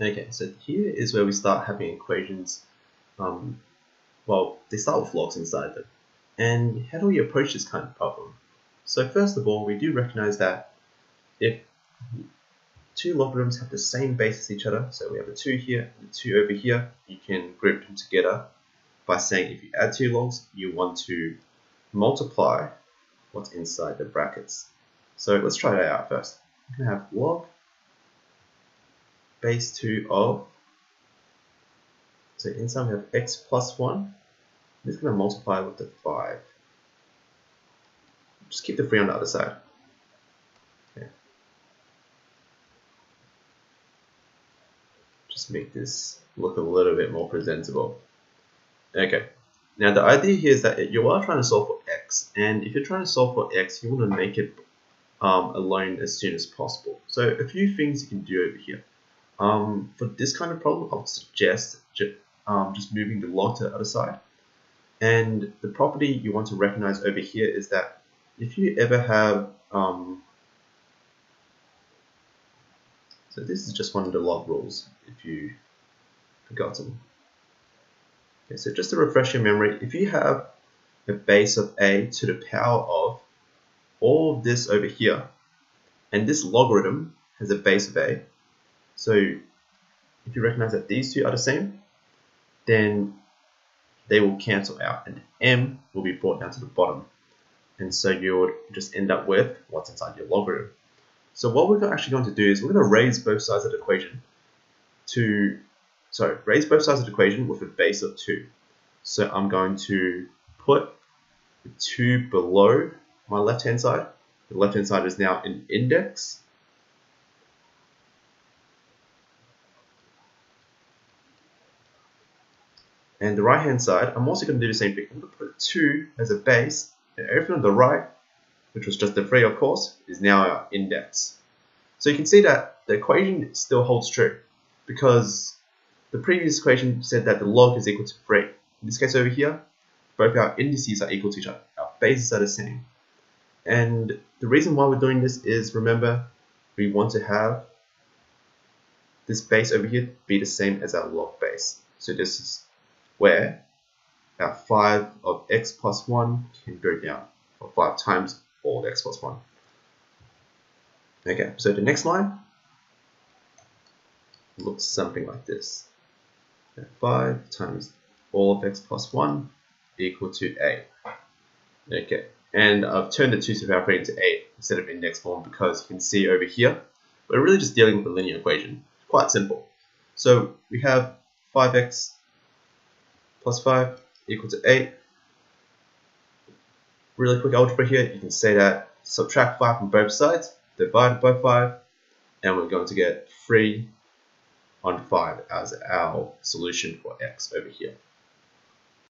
Okay, so here is where we start having equations, well, they start with logs inside them. And how do we approach this kind of problem? So first of all, we do recognize that if two logarithms have the same base as each other, so we have a 2 here and a 2 over here, you can group them together by saying if you add two logs, you want to multiply what's inside the brackets. So let's try that out first. I'm going to have log base 2 of, so inside we have x plus 1. I'm just going to multiply with the 5. Just keep the 3 on the other side. Okay. Just make this look a little bit more presentable. Okay. Now the idea here is that you are trying to solve for x, and if you're trying to solve for x, you want to make it alone as soon as possible. So a few things you can do over here. For this kind of problem, I would suggest just moving the log to the other side. And the property you want to recognize over here is that if you ever have, so this is just one of the log rules if you've forgotten. Okay, so just to refresh your memory, if you have a base of a to the power of all of this over here, and this logarithm has a base of a, so if you recognize that these two are the same, then they will cancel out and m will be brought down to the bottom. And so you'll just end up with what's inside your logarithm. So what we're actually going to do is we're going to raise both sides of the equation raise both sides of the equation with a base of 2. So I'm going to put the 2 below my left hand side. The left hand side is now an index. And the right hand side, I'm also going to do the same thing. I'm going to put 2 as a base, and everything on the right, which was just the 3 of course, is now our index. So you can see that the equation still holds true, because the previous equation said that the log is equal to 3. In this case over here, both our indices are equal to each other. Our bases are the same. And the reason why we're doing this is, remember, we want to have this base over here be the same as our log base. So this is where our 5 of x plus 1 can go down, or 5 times all of x plus 1. Okay, so the next line looks something like this. 5 times all of x plus 1 equal to 8. Okay, and I've turned the 2 to the power 3 into 8 instead of index form because you can see over here, we're really just dealing with a linear equation. Quite simple. So we have 5x plus 5 equal to 8. Really quick algebra here, you can say that subtract 5 from both sides, divide by 5, and we're going to get 3 on 5 as our solution for x over here.